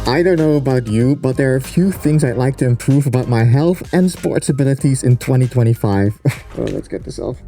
I don't know about you, but there are a few things I'd like to improve about my health and sports abilities in 2025. Oh, let's get this off.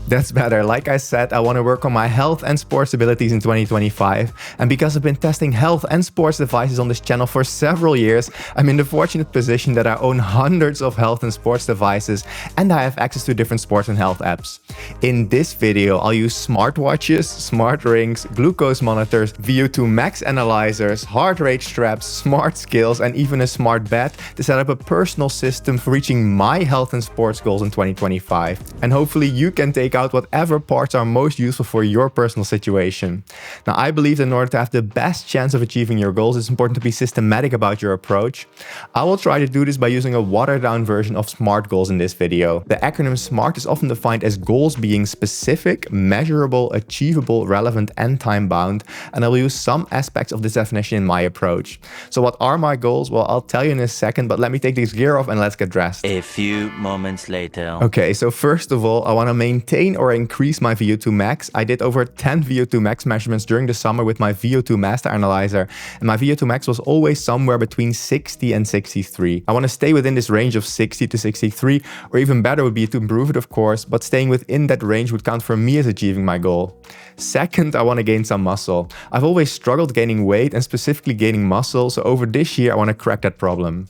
That's better. Like I said, I want to work on my health and sports abilities in 2025. And because I've been testing health and sports devices on this channel for several years, I'm in the fortunate position that I own hundreds of health and sports devices and I have access to different sports and health apps. In this video, I'll use smartwatches, smart rings, glucose monitors, VO2 Max analyzers, heart rate straps, smart scales, and even a smart bed to set up a personal system for reaching my health and sports goals in 2025. And hopefully you can take out whatever parts are most useful for your personal situation. Now, I believe that in order to have the best chance of achieving your goals, it's important to be systematic about your approach. I will try to do this by using a watered down version of SMART goals in this video. The acronym SMART is often defined as goals being specific, measurable, achievable, relevant, and time-bound, and I will use some aspects of this definition in my approach. So what are my goals? Well, I'll tell you in a second, but let me take this gear off and let's get dressed. A few moments later. Okay, so first of all, I want to maintain or increase my VO2 Max. I did over 10 VO2 Max measurements during the summer with my VO2 Master Analyzer, and my VO2 Max was always somewhere between 60 and 63. I want to stay within this range of 60 to 63, or even better would be to improve it, of course, but staying within that range would count for me as achieving my goal. Second, I want to gain some muscle. I've always struggled gaining weight and specifically gaining muscle, so over this year I want to crack that problem.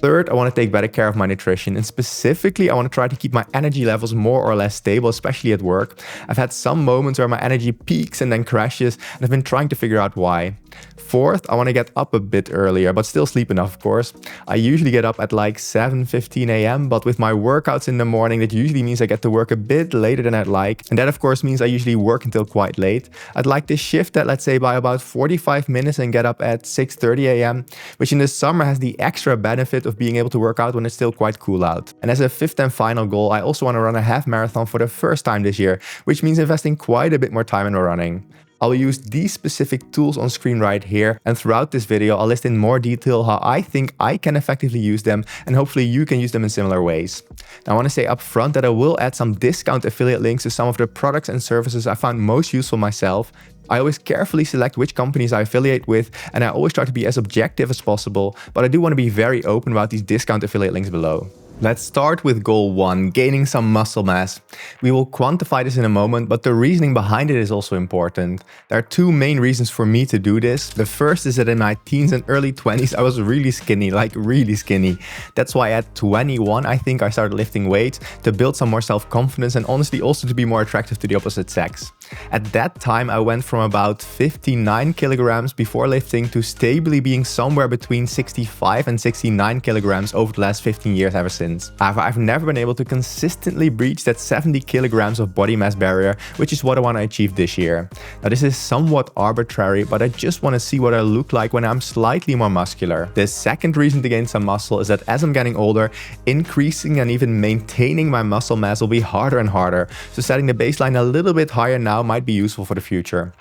Third, I want to take better care of my nutrition, and specifically I want to try to keep my energy levels more or less stable, especially at work. I've had some moments where my energy peaks and then crashes, and I've been trying to figure out why. Fourth, I want to get up a bit earlier, but still sleep enough, of course. I usually get up at like 7:15 a.m., but with my workouts in the morning, that usually means I get to work a bit later than I'd like. And that, of course, means I usually work until quite late. I'd like to shift that, let's say, by about 45 minutes and get up at 6:30 a.m., which in the summer has the extra benefit of being able to work out when it's still quite cool out. And as a fifth and final goal, I also want to run a half marathon for the first time this year, which means investing quite a bit more time in running. I'll use these specific tools on screen right here, and throughout this video I'll list in more detail how I think I can effectively use them, and hopefully you can use them in similar ways. Now, I want to say up front that I will add some discount affiliate links to some of the products and services I found most useful myself. I always carefully select which companies I affiliate with, and I always try to be as objective as possible, but I do want to be very open about these discount affiliate links below. Let's start with goal 1, gaining some muscle mass. We will quantify this in a moment, but the reasoning behind it is also important. There are two main reasons for me to do this. The first is that in my teens and early 20s, I was really skinny, like really skinny. That's why at 21, I think I started lifting weights to build some more self-confidence and honestly also to be more attractive to the opposite sex. At that time, I went from about 59 kilograms before lifting to stably being somewhere between 65 and 69 kilograms over the last 15 years ever since. However, I've never been able to consistently breach that 70 kilograms of body mass barrier, which is what I want to achieve this year. Now, this is somewhat arbitrary, but I just want to see what I look like when I'm slightly more muscular. The second reason to gain some muscle is that as I'm getting older, increasing and even maintaining my muscle mass will be harder and harder, so setting the baseline a little bit higher now might be useful for the future.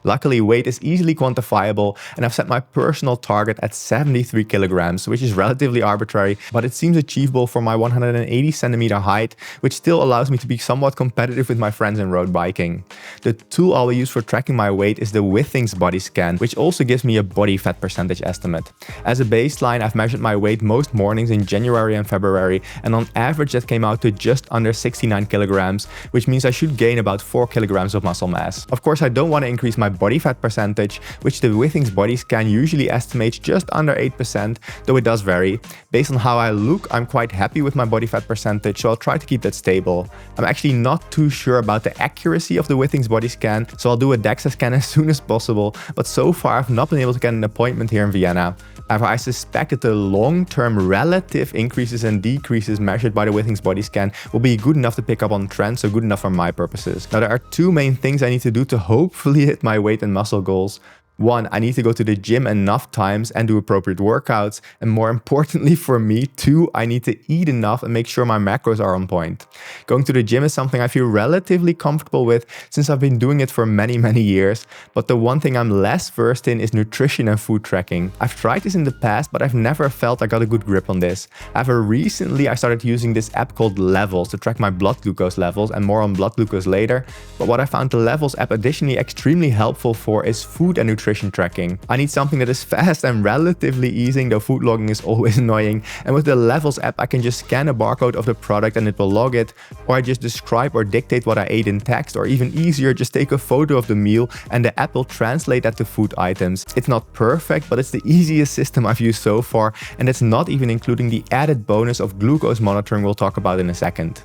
Luckily, weight is easily quantifiable, and I've set my personal target at 73 kilograms, which is relatively arbitrary, but it seems achievable for my 180 centimeter height, which still allows me to be somewhat competitive with my friends in road biking. The tool I will use for tracking my weight is the Withings body scan, which also gives me a body fat percentage estimate. As a baseline, I've measured my weight most mornings in January and February, and on average that came out to just under 69 kilograms, which means I should gain about 4 kilograms of muscle mass. Of course, I don't want to increase my body fat percentage, which the Withings body scan usually estimates just under 8%, though it does vary. Based on how I look, I'm quite happy with my body fat percentage, so I'll try to keep that stable. I'm actually not too sure about the accuracy of the Withings body scan, so I'll do a DEXA scan as soon as possible, but so far I've not been able to get an appointment here in Vienna. However, I suspect that the long-term relative increases and decreases measured by the Withings body scan will be good enough to pick up on trends, so good enough for my purposes. Now, there are two main things I need to do to hopefully hit my weight and muscle goals. One, I need to go to the gym enough times and do appropriate workouts. And more importantly for me, two, I need to eat enough and make sure my macros are on point. Going to the gym is something I feel relatively comfortable with since I've been doing it for many years. But the one thing I'm less versed in is nutrition and food tracking. I've tried this in the past, but I've never felt I got a good grip on this. However, recently I started using this app called Levels to track my blood glucose levels, and more on blood glucose later. But what I found the Levels app additionally extremely helpful for is food and nutrition nutrition tracking. I need something that is fast and relatively easy, though food logging is always annoying. And with the Levels app, I can just scan a barcode of the product and it will log it, or I just describe or dictate what I ate in text, or even easier, just take a photo of the meal and the app will translate that to food items. It's not perfect, but it's the easiest system I've used so far, and it's not even including the added bonus of glucose monitoring we'll talk about in a second.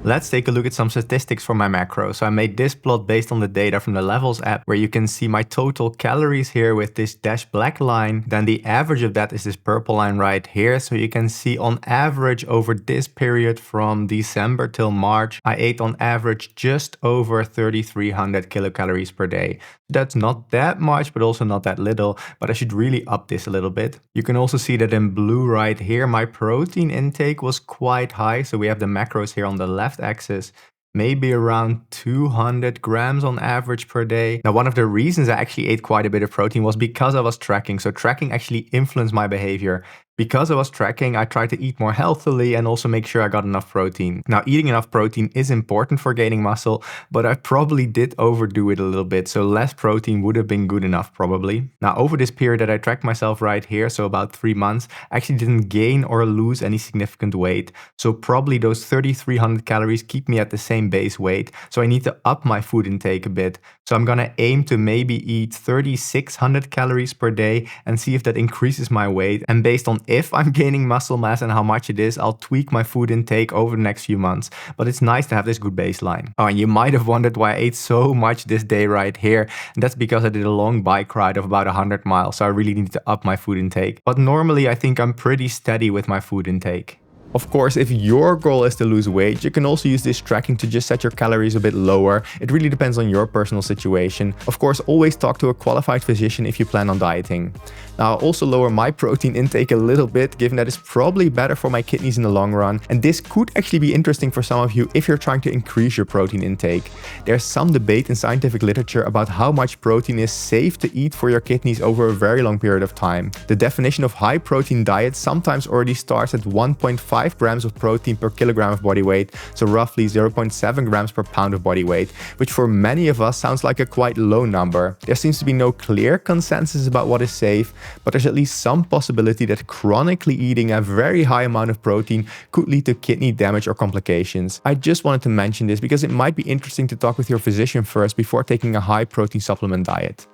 Let's take a look at some statistics for my macros. So I made this plot based on the data from the Levels app, where you can see my total calories here with this dashed black line. Then the average of that is this purple line right here. So you can see on average over this period from December till March, I ate on average just over 3,300 kilocalories per day. That's not that much, but also not that little, but I should really up this a little bit. You can also see that in blue right here, my protein intake was quite high. So we have the macros here on the left axis, maybe around 200 grams on average per day. Now, one of the reasons I actually ate quite a bit of protein was because I was tracking. So tracking actually influenced my behavior. Because I was tracking, I tried to eat more healthily and also make sure I got enough protein. Now, eating enough protein is important for gaining muscle, but I probably did overdo it a little bit. So less protein would have been good enough probably. Now, over this period that I tracked myself right here, so about 3 months, I actually didn't gain or lose any significant weight. So probably those 3,300 calories keep me at the same base weight. So I need to up my food intake a bit. So I'm gonna aim to maybe eat 3,600 calories per day and see if that increases my weight. And based on if I'm gaining muscle mass and how much it is, I'll tweak my food intake over the next few months. But it's nice to have this good baseline. Oh, and you might have wondered why I ate so much this day right here. And that's because I did a long bike ride of about 100 miles. So I really need to up my food intake. But normally I think I'm pretty steady with my food intake. Of course, if your goal is to lose weight, you can also use this tracking to just set your calories a bit lower. It really depends on your personal situation. Of course, always talk to a qualified physician if you plan on dieting. Now, I'll also lower my protein intake a little bit, given that it's probably better for my kidneys in the long run. And this could actually be interesting for some of you if you're trying to increase your protein intake. There's some debate in scientific literature about how much protein is safe to eat for your kidneys over a very long period of time. The definition of high protein diet sometimes already starts at 1.5 grams of protein per kilogram of body weight, so roughly 0.7 grams per pound of body weight, which for many of us sounds like a quite low number. There seems to be no clear consensus about what is safe, but there's at least some possibility that chronically eating a very high amount of protein could lead to kidney damage or complications. I just wanted to mention this because it might be interesting to talk with your physician first before taking a high protein supplement diet.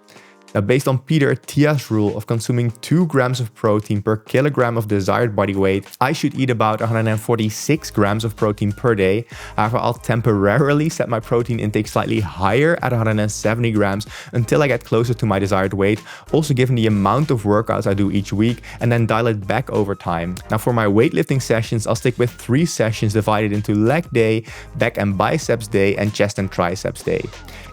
Now, based on Peter Attia's rule of consuming 2 grams of protein per kilogram of desired body weight, I should eat about 146 grams of protein per day. However, I'll temporarily set my protein intake slightly higher at 170 grams until I get closer to my desired weight, also given the amount of workouts I do each week, and then dial it back over time. Now, for my weightlifting sessions, I'll stick with 3 sessions divided into leg day, back and biceps day, and chest and triceps day.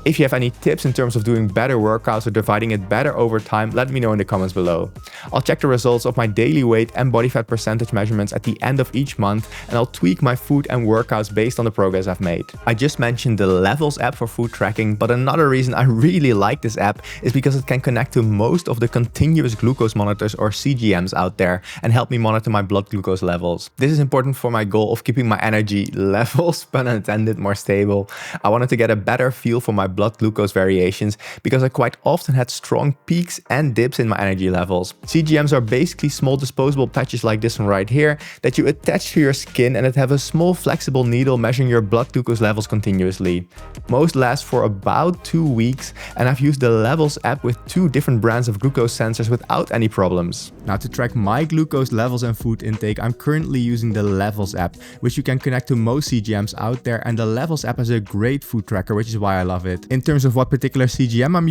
If you have any tips in terms of doing better workouts or dividing it better over time, let me know in the comments below. I'll check the results of my daily weight and body fat percentage measurements at the end of each month, and I'll tweak my food and workouts based on the progress I've made. I just mentioned the Levels app for food tracking, but another reason I really like this app is because it can connect to most of the continuous glucose monitors or CGMs out there and help me monitor my blood glucose levels. This is important for my goal of keeping my energy levels, pun intended, more stable. I wanted to get a better feel for my blood glucose variations because I quite often had strong peaks and dips in my energy levels. CGMs are basically small disposable patches like this one right here that you attach to your skin and that have a small flexible needle measuring your blood glucose levels continuously. Most last for about 2 weeks, and I've used the Levels app with 2 different brands of glucose sensors without any problems. Now, to track my glucose levels and food intake, I'm currently using the Levels app, which you can connect to most CGMs out there, and the Levels app has a great food tracker, which is why I love it. In terms of what particular CGM I'm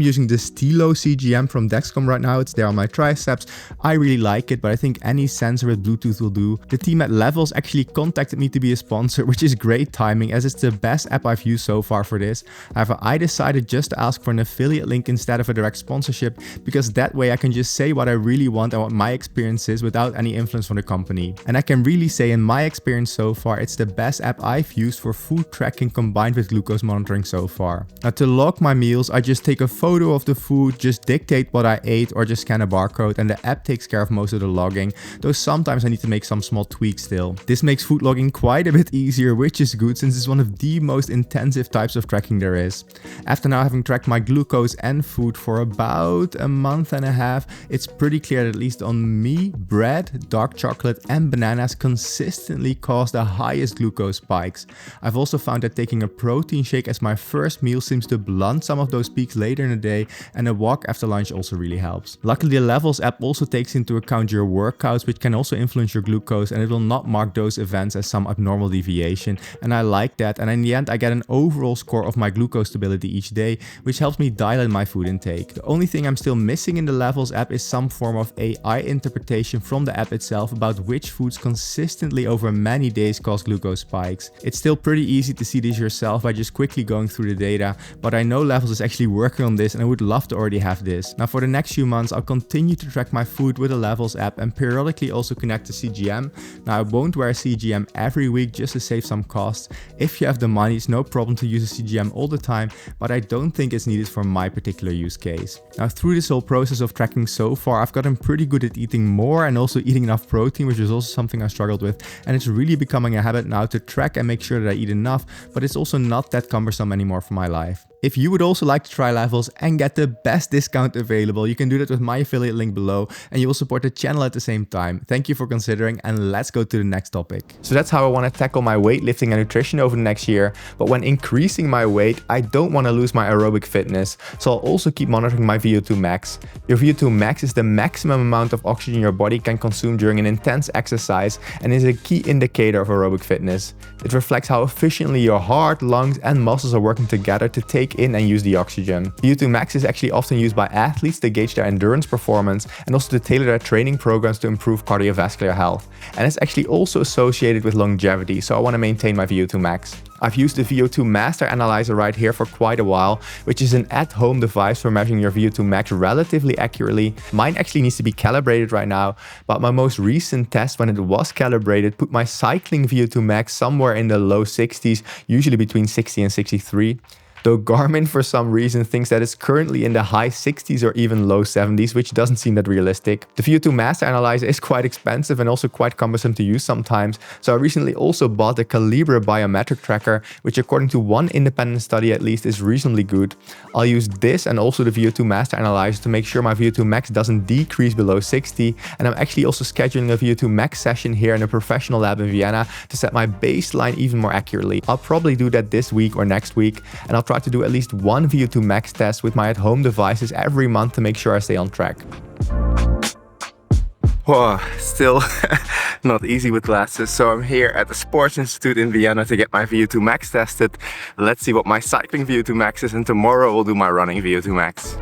using the Stilo CGM from Dexcom right now. It's there on my triceps. I really like it, but I think any sensor with Bluetooth will do. The team at Levels actually contacted me to be a sponsor, which is great timing as it's the best app I've used so far for this. However, I decided just to ask for an affiliate link instead of a direct sponsorship, because that way I can just say what I really want and what my experience is without any influence from the company. And I can really say in my experience so far, it's the best app I've used for food tracking combined with glucose monitoring so far. Now, to log my meals, I just take a photo of the the food, just dictate what I ate or just scan a barcode, and the app takes care of most of the logging, though sometimes I need to make some small tweaks still. This makes food logging quite a bit easier, which is good since it's one of the most intensive types of tracking there is. After now having tracked my glucose and food for about a month and a half, it's pretty clear that at least on me, bread, dark chocolate and bananas consistently cause the highest glucose spikes. I've also found that taking a protein shake as my first meal seems to blunt some of those peaks later in the day, and a walk after lunch also really helps. Luckily, the Levels app also takes into account your workouts, which can also influence your glucose, and it will not mark those events as some abnormal deviation, and I like that. And in the end I get an overall score of my glucose stability each day, which helps me dial in my food intake. The only thing I'm still missing in the Levels app is some form of AI interpretation from the app itself about which foods consistently over many days cause glucose spikes. It's still pretty easy to see this yourself by just quickly going through the data, but I know Levels is actually working on this and I would love to already have this. Now for the next few months I'll continue to track my food with the Levels app and periodically also connect to CGM. Now I won't wear a CGM every week just to save some costs. If you have the money, it's no problem to use a CGM all the time, but I don't think it's needed for my particular use case. Now through this whole process of tracking so far, I've gotten pretty good at eating more and also eating enough protein, which is also something I struggled with, and it's really becoming a habit now to track and make sure that I eat enough, but it's also not that cumbersome anymore for my life. If you would also like to try Levels and get the best discount available, you can do that with my affiliate link below and you will support the channel at the same time. Thank you for considering, and let's go to the next topic. So that's how I want to tackle my weightlifting and nutrition over the next year. But when increasing my weight, I don't want to lose my aerobic fitness. So I'll also keep monitoring my VO2 max. Your VO2 max is the maximum amount of oxygen your body can consume during an intense exercise and is a key indicator of aerobic fitness. It reflects how efficiently your heart, lungs and muscles are working together to take in and use the oxygen. VO2 max is actually often used by athletes to gauge their endurance performance and also to tailor their training programs to improve cardiovascular health. And it's actually also associated with longevity, so I want to maintain my VO2 max. I've used the VO2 Master Analyzer right here for quite a while, which is an at-home device for measuring your VO2 max relatively accurately. Mine actually needs to be calibrated right now, but my most recent test when it was calibrated put my cycling VO2 max somewhere in the low 60s, usually between 60 and 63. Though Garmin for some reason thinks that it's currently in the high 60s or even low 70s, which doesn't seem that realistic. The VO2 Master Analyzer is quite expensive and also quite cumbersome to use sometimes, so I recently also bought the Calibre biometric tracker, which according to one independent study at least is reasonably good. I'll use this and also the VO2 Master Analyzer to make sure my VO2 max doesn't decrease below 60, and I'm actually also scheduling a VO2 max session here in a professional lab in Vienna to set my baseline even more accurately. I'll probably do that this week or next week, and I'll try to do at least one VO2 max test with my at-home devices every month to make sure I stay on track. Whoa, still not easy with glasses, so I'm here at the Sports Institute in Vienna to get my VO2 max tested. Let's see what my cycling VO2 max is, and tomorrow we'll do my running VO2 max.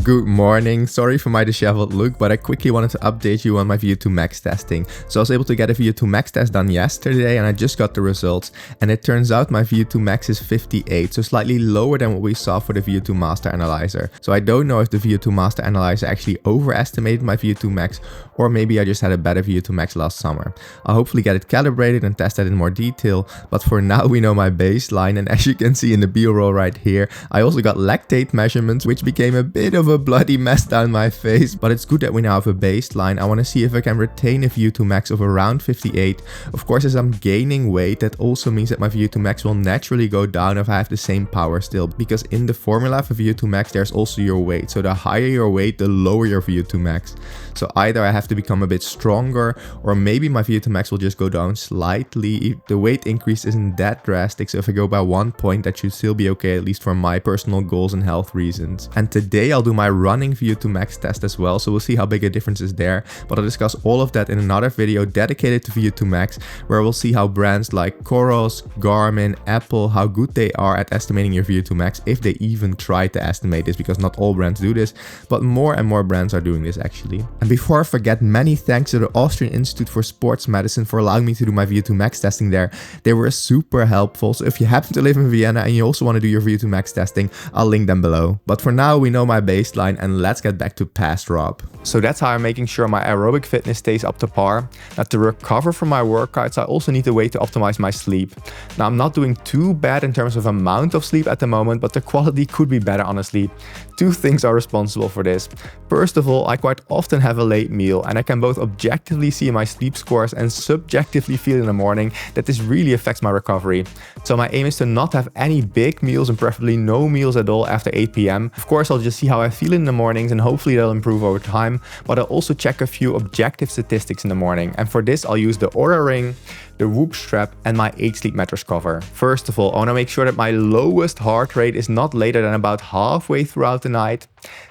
Good morning, sorry for my disheveled look, but I quickly wanted to update you on my VO2 max testing. So I was able to get a VO2 max test done yesterday and I just got the results, and it turns out my VO2 max is 58, so slightly lower than what we saw for the VO2 Master Analyzer. So I don't know if the VO2 Master Analyzer actually overestimated my VO2 max, or maybe I just had a better VO2 max last summer. I'll hopefully get it calibrated and test that in more detail, but for now we know my baseline, and as you can see in the B-roll right here, I also got lactate measurements, which became a bit of a bloody mess down my face, but it's good that we now have a baseline. I want to see if I can retain a VO2 max of around 58. Of course, as I'm gaining weight, that also means that my VO2 max will naturally go down if I have the same power still, because in the formula for VO2 max there's also your weight, so the higher your weight the lower your VO2 max. So either I have to become a bit stronger, or maybe my VO2 max will just go down slightly. The weight increase isn't that drastic, so if I go by 1 point that should still be okay, at least for my personal goals and health reasons. And today I'll do my running VO2 max test as well, so we'll see how big a difference is there, but I'll discuss all of that in another video dedicated to VO2 max, where we'll see how brands like Coros, Garmin, Apple, how good they are at estimating your VO2 max, if they even try to estimate this, because not all brands do this, but more and more brands are doing this actually. And before I forget, many thanks to the Austrian Institute for Sports Medicine for allowing me to do my VO2 Max testing there. They were super helpful. So if you happen to live in Vienna and you also want to do your VO2 Max testing, I'll link them below. But for now, we know my baseline, and let's get back to past Rob. So that's how I'm making sure my aerobic fitness stays up to par. Now, to recover from my workouts, I also need a way to optimize my sleep. Now, I'm not doing too bad in terms of amount of sleep at the moment, but the quality could be better, honestly. Two things are responsible for this. First of all, I quite often have a late meal, and I can both objectively see in my sleep scores and subjectively feel in the morning that this really affects my recovery. So my aim is to not have any big meals and preferably no meals at all after 8 p.m. Of course, I'll just see how I feel in the mornings and hopefully they'll improve over time, but I'll also check a few objective statistics in the morning. And for this, I'll use the Oura ring, the Whoop strap, and my 8 sleep mattress cover. First of all, I want to make sure that my lowest heart rate is not later than about halfway throughout the night.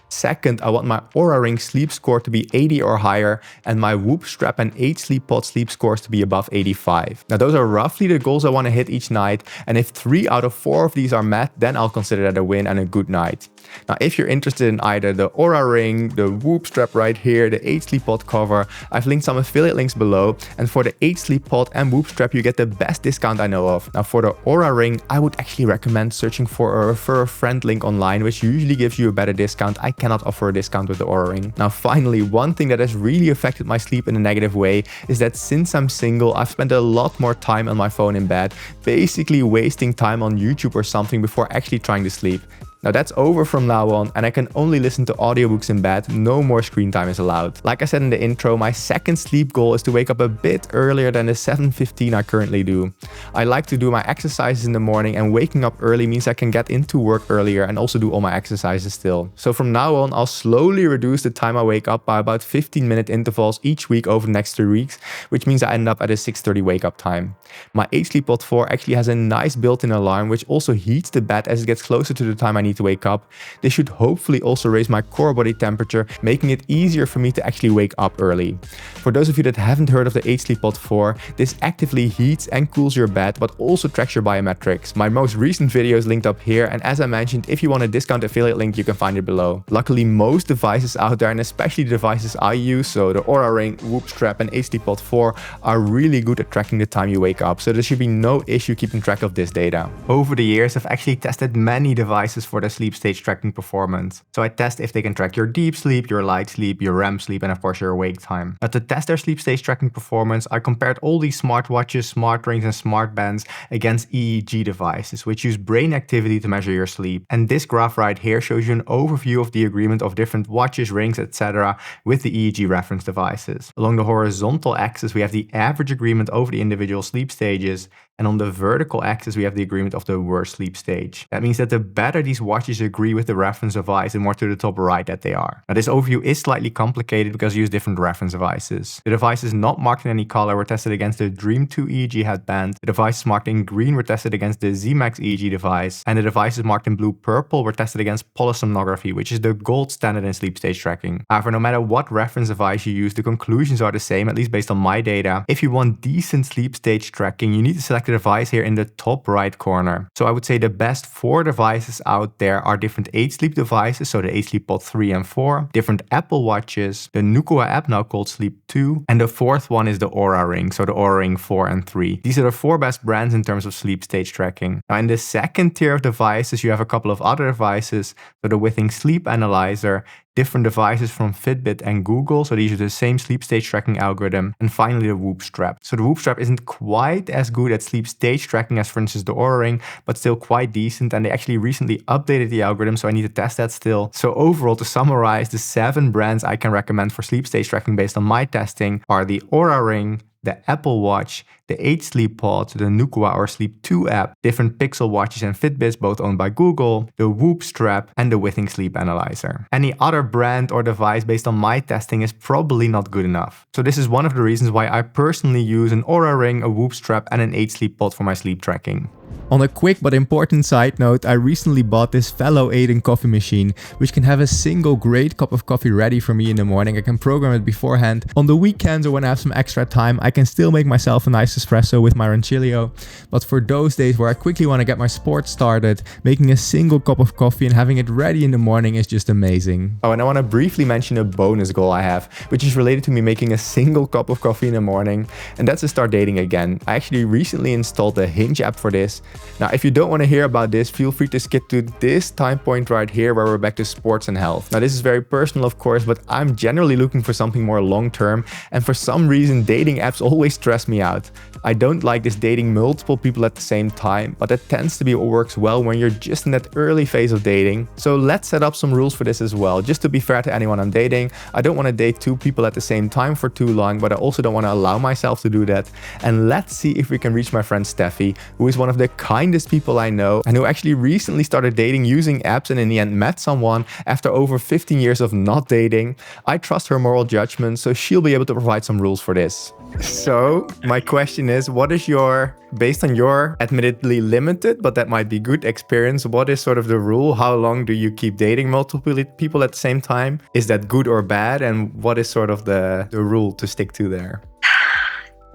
Second, I want my Oura ring sleep score to be 80 or higher and my Whoop strap and 8 sleep pod sleep scores to be above 85. Now those are roughly the goals I want to hit each night, and if 3 out of 4 of these are met, then I'll consider that a win and a good night. Now if you're interested in either the Oura ring, the Whoop strap right here, the 8 sleep pod cover, I've linked some affiliate links below, and for the 8 sleep pod and Whoop strap you get the best discount I know of. Now for the Oura ring, I would actually recommend searching for a refer a friend link online, which usually gives you a better discount. I cannot offer a discount with the Oura ring. Now finally, one thing that has really affected my sleep in a negative way is that since I'm single, I've spent a lot more time on my phone in bed, basically wasting time on YouTube or something before actually trying to sleep. Now that's over from now on, and I can only listen to audiobooks in bed. No more screen time is allowed. Like I said in the intro, my second sleep goal is to wake up a bit earlier than the 7:15 I currently do. I like to do my exercises in the morning, and waking up early means I can get into work earlier and also do all my exercises still. So from now on, I'll slowly reduce the time I wake up by about 15-minute intervals each week over the next 3 weeks, which means I end up at a 6:30 wake up time. My 8 sleep pod 4 actually has a nice built-in alarm, which also heats the bed as it gets closer to the time I need to wake up. This should hopefully also raise my core body temperature, making it easier for me to actually wake up early. For those of you that haven't heard of the 8 sleep pod 4, this actively heats and cools your bed, but also tracks your biometrics. My most recent video is linked up here, and as I mentioned, if you want a discount affiliate link, you can find it below. Luckily, most devices out there, and especially the devices I use, so the Oura ring, Whoop strap, and 8 sleep pod 4, are really good at tracking the time you wake up, so there should be no issue keeping track of this data. Over the years, I've actually tested many devices for their sleep stage tracking performance. So I test if they can track your deep sleep, your light sleep, your REM sleep, and of course your awake time. Now to test their sleep stage tracking performance, I compared all these smartwatches, smart rings, and smart bands against EEG devices, which use brain activity to measure your sleep. And this graph right here shows you an overview of the agreement of different watches, rings, etc. with the EEG reference devices. Along the horizontal axis, we have the average agreement over the individual sleep stages, and on the vertical axis, we have the agreement of the worst sleep stage. That means that the better these watches agree with the reference device, the more to the top right that they are. Now this overview is slightly complicated because you use different reference devices. The devices not marked in any color were tested against the Dream 2 EEG headband. The devices marked in green were tested against the Z-Max EEG device. And the devices marked in blue-purple were tested against polysomnography, which is the gold standard in sleep stage tracking. However, no matter what reference device you use, the conclusions are the same, at least based on my data. If you want decent sleep stage tracking, you need to select the device here in the top right corner. So I would say the best 4 devices out there are different 8 sleep devices, so the 8 sleep pod 3 and 4, different Apple watches, the Oura app now called Sleep 2, and the 4th one is the Oura ring, so the Oura ring 4 and 3. These are the 4 best brands in terms of sleep stage tracking. Now in the second tier of devices, you have a couple of other devices, so the Withings Sleep Analyzer, different devices from Fitbit and Google, so they use the same sleep stage tracking algorithm, and finally the Whoop strap. So the Whoop strap isn't quite as good at sleep stage tracking as for instance the Oura ring, but still quite decent, and they actually recently updated the algorithm, so I need to test that still. So overall, to summarize, the 7 brands I can recommend for sleep stage tracking based on my testing are the Oura ring, the Apple Watch, the 8 sleep pod, the Oura or Sleep 2 app, different Pixel watches and Fitbits, both owned by Google, the Whoop strap, and the Withings Sleep Analyzer. Any other brand or device based on my testing is probably not good enough. So this is one of the reasons why I personally use an Oura ring, a Whoop strap, and an 8 sleep pod for my sleep tracking. On a quick but important side note, I recently bought this fellow Aiden coffee machine, which can have a single great cup of coffee ready for me in the morning. I can program it beforehand. On the weekends or when I have some extra time, I can still make myself a nice espresso with my Rancilio. But for those days where I quickly want to get my sport started, making a single cup of coffee and having it ready in the morning is just amazing. Oh, and I want to briefly mention a bonus goal I have, which is related to me making a single cup of coffee in the morning, and that's to start dating again. I actually recently installed the Hinge app for this. Now, if you don't want to hear about this, feel free to skip to this time point right here where we're back to sports and health. Now, this is very personal, of course, but I'm generally looking for something more long-term, and for some reason, dating apps always stress me out. I don't like this dating multiple people at the same time, but that tends to be what works well when you're just in that early phase of dating. So let's set up some rules for this as well. Just to be fair to anyone I'm dating, I don't want to date two people at the same time for too long, but I also don't want to allow myself to do that. And let's see if we can reach my friend Steffi, who is one of the kindest people I know and who actually recently started dating using apps and in the end met someone after over 15 years of not dating. I trust her moral judgment, so she'll be able to provide some rules for this. So my question is, what is your, based on your admittedly limited, but that might be good experience, what is sort of the rule? How long do you keep dating multiple people at the same time? Is that good or bad? And what is sort of the rule to stick to there?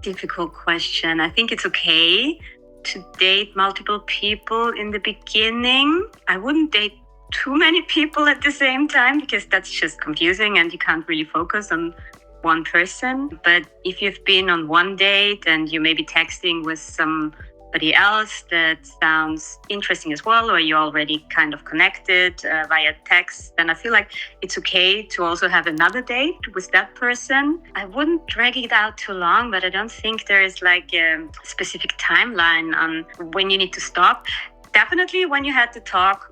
Difficult question. I think it's okay to date multiple people in the beginning. I wouldn't date too many people at the same time because that's just confusing and you can't really focus on one person. But if you've been on one date and you may be texting with somebody else that sounds interesting as well, or you're already kind of connected via text, then I feel like it's okay to also have another date with that person. I wouldn't drag it out too long, but I don't think there is like a specific timeline on when you need to stop. Definitely when you had to talk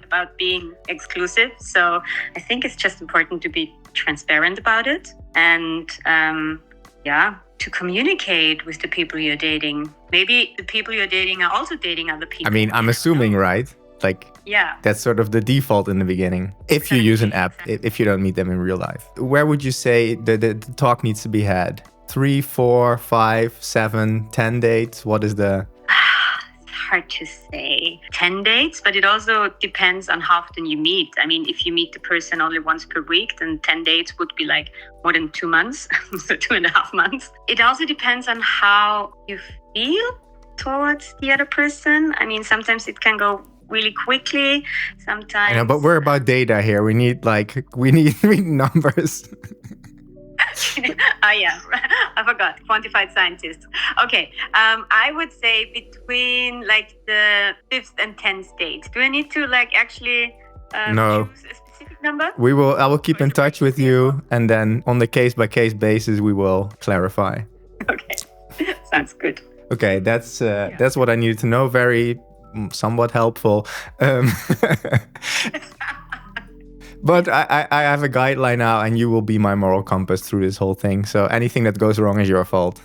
about being exclusive. So I think it's just important to be transparent about it and to communicate with the people you're dating. Maybe the people you're dating are also dating other people. I mean, I'm assuming, right? Like, that's sort of the default in the beginning. If you use an app, if you don't meet them in real life. Where would you say the talk needs to be had? 3, 4, 5, 7, 10 dates? What is the... Hard to say. 10 dates, but it also depends on how often you meet. I mean, if you meet the person only once per week, then 10 dates would be like more than 2 months, so 2.5 months. It also depends on how you feel towards the other person. I mean, sometimes it can go really quickly, sometimes... I know, but we're about data here. We need numbers. Oh yeah, I forgot. Quantified scientists. Okay, I would say between like the 5th and 10th date. Do I need to like actually no. choose a specific number? I will keep in touch with you, and then on the case-by-case basis, we will clarify. Okay, sounds good. Okay, that's what I needed to know. Very somewhat helpful. But I have a guideline now, and you will be my moral compass through this whole thing. So anything that goes wrong is your fault.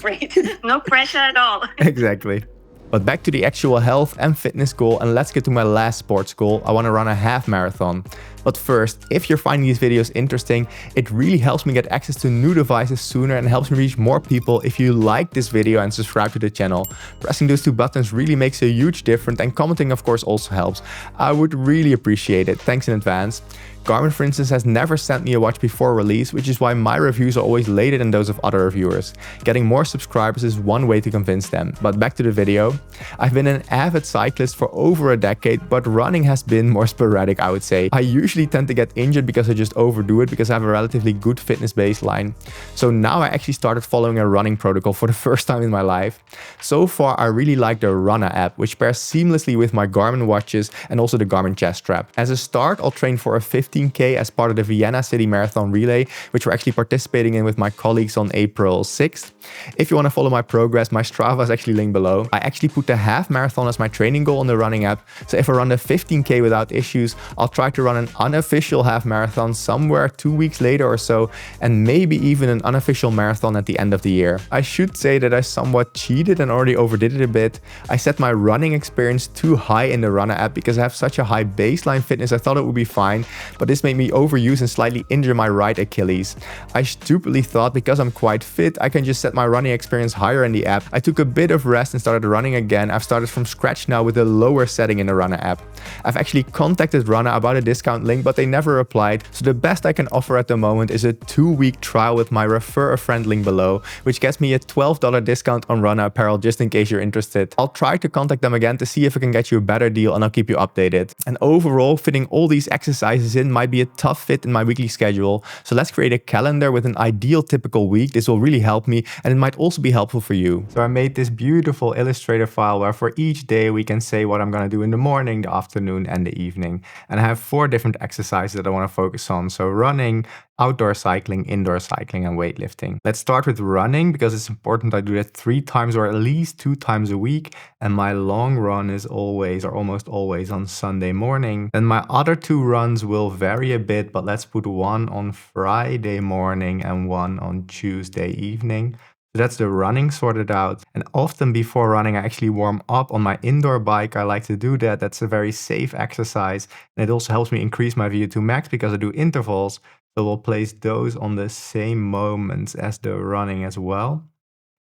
Great. No pressure at all. Exactly. But back to the actual health and fitness goal, and let's get to my last sports goal. I want to run a half marathon. But first, if you're finding these videos interesting, it really helps me get access to new devices sooner and helps me reach more people if you like this video and subscribe to the channel. Pressing those 2 buttons really makes a huge difference, and commenting of course also helps. I would really appreciate it. Thanks in advance. Garmin, for instance, has never sent me a watch before release, which is why my reviews are always later than those of other reviewers. Getting more subscribers is one way to convince them. But back to the video. I've been an avid cyclist for over a decade, but running has been more sporadic, I would say. I usually tend to get injured because I just overdo it because I have a relatively good fitness baseline. So now I actually started following a running protocol for the first time in my life. So far, I really like the Runna app, which pairs seamlessly with my Garmin watches and also the Garmin chest strap. As a start, I'll train for a 15K as part of the Vienna City Marathon Relay, which we're actually participating in with my colleagues on April 6th. If you want to follow my progress, my Strava is actually linked below. I actually put the half marathon as my training goal on the running app. So if I run the 15K without issues, I'll try to run an unofficial half marathon somewhere 2 weeks later or so, and maybe even an unofficial marathon at the end of the year. I should say that I somewhat cheated and already overdid it a bit. I set my running experience too high in the Runna app because I have such a high baseline fitness. I thought it would be fine, but but this made me overuse and slightly injure my right Achilles. I stupidly thought because I'm quite fit, I can just set my running experience higher in the app. I took a bit of rest and started running again. I've started from scratch now with a lower setting in the Runna app. I've actually contacted Runna about a discount link, but they never replied, so the best I can offer at the moment is a 2-week trial with my refer a friend link below, which gets me a $12 discount on Runna apparel just in case you're interested. I'll try to contact them again to see if I can get you a better deal, and I'll keep you updated. And overall, fitting all these exercises in might be a tough fit in my weekly schedule, so let's create a calendar with an ideal typical week. This will really help me, and it might also be helpful for you. So I made this beautiful Illustrator file where for each day we can say what I'm going to do in the morning, the afternoon and the evening. And I have 4 different exercises that I want to focus on. So running, outdoor cycling, indoor cycling and weightlifting. Let's start with running because it's important I do that 3 times or at least 2 times a week. And my long run is always or almost always on Sunday morning. Then my other 2 runs will vary a bit, but let's put one on Friday morning and one on Tuesday evening. So that's the running sorted out. And often before running, I actually warm up on my indoor bike. I like to do that. That's a very safe exercise. And it also helps me increase my VO2 max because I do intervals. So we'll place those on the same moments as the running as well.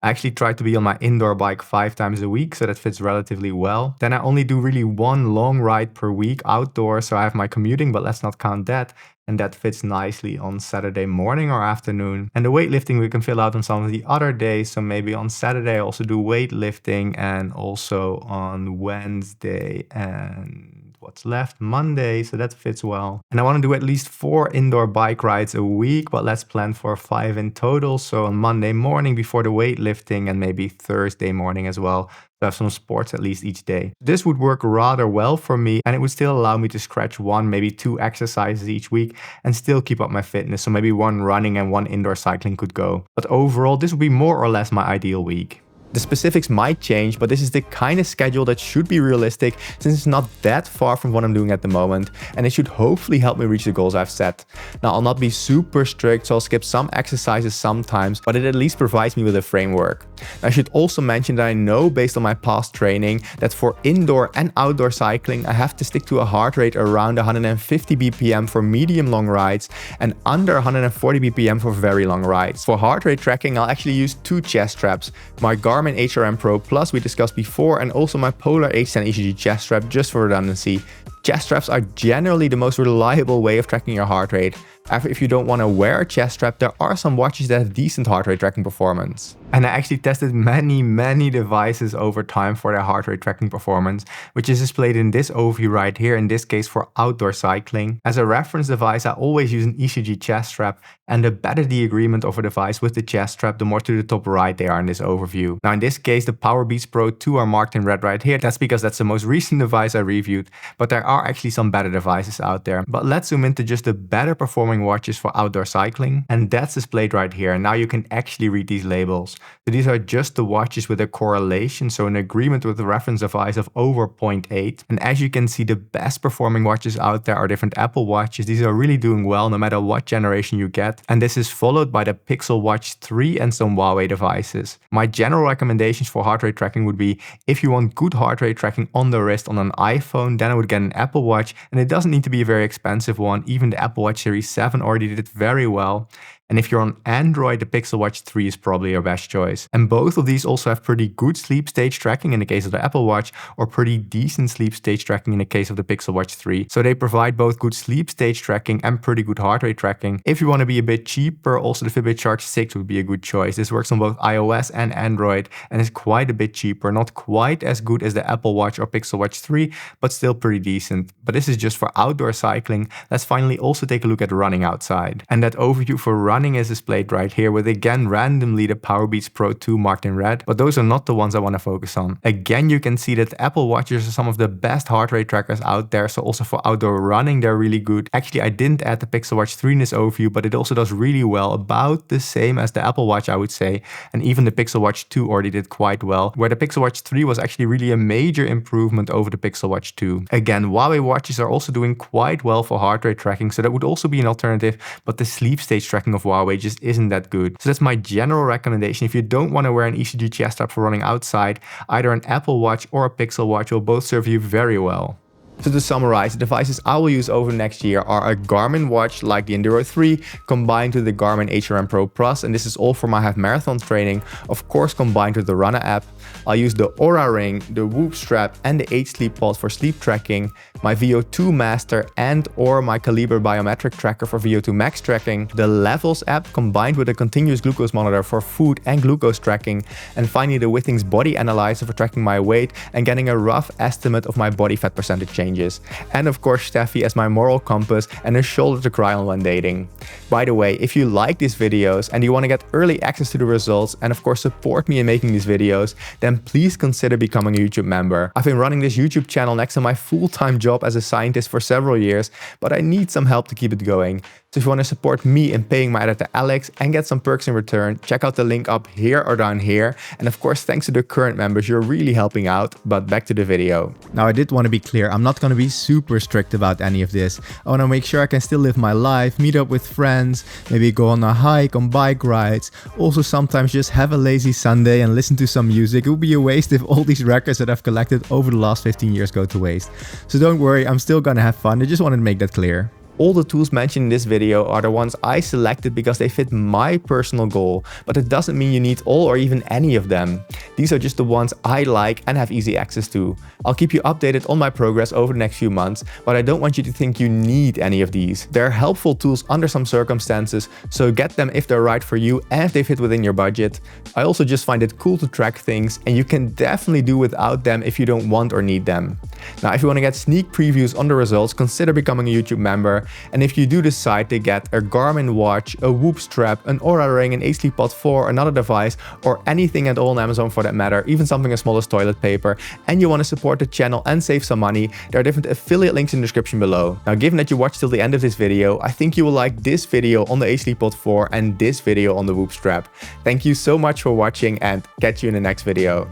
I actually try to be on my indoor bike 5 times a week, so that fits relatively well. Then I only do really 1 long ride per week outdoors, so I have my commuting, but let's not count that. And that fits nicely on Saturday morning or afternoon. And the weightlifting we can fill out on some of the other days. So maybe on Saturday I also do weightlifting, and also on Wednesday and what's left, Monday, so that fits well. And I want to do at least 4 indoor bike rides a week, but let's plan for 5 in total. So on Monday morning before the weightlifting, and maybe Thursday morning as well. To have some sports at least each day. This would work rather well for me, and it would still allow me to scratch 1, maybe 2 exercises each week and still keep up my fitness. So maybe 1 running and 1 indoor cycling could go. But overall, this would be more or less my ideal week. The specifics might change, but this is the kind of schedule that should be realistic since it's not that far from what I'm doing at the moment, and it should hopefully help me reach the goals I've set. Now, I'll not be super strict, so I'll skip some exercises sometimes, but it at least provides me with a framework. I should also mention that I know based on my past training that for indoor and outdoor cycling, I have to stick to a heart rate around 150 BPM for medium long rides and under 140 BPM for very long rides. For heart rate tracking, I'll actually use 2 chest straps, my Garmin HRM Pro Plus we discussed before, and also my Polar H10 ECG chest strap just for redundancy. Chest straps are generally the most reliable way of tracking your heart rate. However, if you don't want to wear a chest strap, there are some watches that have decent heart rate tracking performance. And I actually tested many devices over time for their heart rate tracking performance, which is displayed in this overview right here, in this case for outdoor cycling. As a reference device, I always use an ECG chest strap, and the better the agreement of a device with the chest strap, the more to the top right they are in this overview. Now in this case, the Powerbeats Pro 2 are marked in red right here. That's because that's the most recent device I reviewed, but there are actually some better devices out there. But let's zoom into just the better performing watches for outdoor cycling, and that's displayed right here. And now you can actually read these labels. So these are just the watches with a correlation, so an agreement with the reference device of over 0.8. And as you can see, the best performing watches out there are different Apple watches. These are really doing well no matter what generation you get. And this is followed by the Pixel Watch 3 and some Huawei devices. My general recommendations for heart rate tracking would be, if you want good heart rate tracking on the wrist on an iPhone, then I would get an Apple Watch, and it doesn't need to be a very expensive one. Even the Apple Watch Series 7 already did it very well. And if you're on Android, the Pixel Watch 3 is probably your best choice. And both of these also have pretty good sleep stage tracking in the case of the Apple Watch, or pretty decent sleep stage tracking in the case of the Pixel Watch 3. So they provide both good sleep stage tracking and pretty good heart rate tracking. If you want to be a bit cheaper, also the Fitbit Charge 6 would be a good choice. This works on both iOS and Android and is quite a bit cheaper. Not quite as good as the Apple Watch or Pixel Watch 3, but still pretty decent. But this is just for outdoor cycling. Let's finally also take a look at running outside. And that overview for running is displayed right here, with again randomly the Powerbeats Pro 2 marked in red, but those are not the ones I want to focus on. Again, you can see that Apple Watches are some of the best heart rate trackers out there, so also for outdoor running they're really good. Actually, I didn't add the Pixel Watch 3 in this overview, but it also does really well, about the same as the Apple Watch I would say, and even the Pixel Watch 2 already did quite well, where the Pixel Watch 3 was actually really a major improvement over the Pixel Watch 2. Again, Huawei watches are also doing quite well for heart rate tracking, so that would also be an alternative, but the sleep stage tracking of Huawei just isn't that good. So that's my general recommendation. If you don't want to wear an ECG chest strap for running outside, either an Apple Watch or a Pixel Watch will both serve you very well. So to summarize, the devices I will use over the next year are a Garmin watch like the Enduro 3 combined with the Garmin HRM Pro Plus, and this is all for my half marathon training, of course combined with the Runna app. I'll use the Oura ring, the Whoop strap and the H-Sleep pod for sleep tracking, my VO2 Master and or my Calibre biometric tracker for VO2 Max tracking, the Levels app combined with a continuous glucose monitor for food and glucose tracking, and finally the Withings body analyzer for tracking my weight and getting a rough estimate of my body fat percentage changes. And of course Steffi as my moral compass and a shoulder to cry on when dating. By the way, if you like these videos and you want to get early access to the results and of course support me in making these videos, then please consider becoming a YouTube member. I've been running this YouTube channel next to my full-time job as a scientist for several years, but I need some help to keep it going. So if you want to support me in paying my editor Alex and get some perks in return, check out the link up here or down here. And of course, thanks to the current members, you're really helping out. But back to the video. Now I did want to be clear, I'm not going to be super strict about any of this. I want to make sure I can still live my life, meet up with friends, maybe go on a hike, on bike rides. Also sometimes just have a lazy Sunday and listen to some music. It would be a waste if all these records that I've collected over the last 15 years go to waste. So don't worry, I'm still gonna have fun. I just wanted to make that clear. All the tools mentioned in this video are the ones I selected because they fit my personal goal, but it doesn't mean you need all or even any of them. These are just the ones I like and have easy access to. I'll keep you updated on my progress over the next few months, but I don't want you to think you need any of these. They're helpful tools under some circumstances, so get them if they're right for you and if they fit within your budget. I also just find it cool to track things, and you can definitely do without them if you don't want or need them. Now, if you want to get sneak previews on the results, consider becoming a YouTube member. And if you do decide to get a Garmin watch, a Whoop strap, an Oura ring, an H-Sleep pod 4, another device, or anything at all on Amazon for that matter, even something as small as toilet paper, and you want to support the channel and save some money, there are different affiliate links in the description below. Now, given that you watched till the end of this video, I think you will like this video on the H-Sleep pod 4 and this video on the Whoop strap. Thank you so much for watching and catch you in the next video.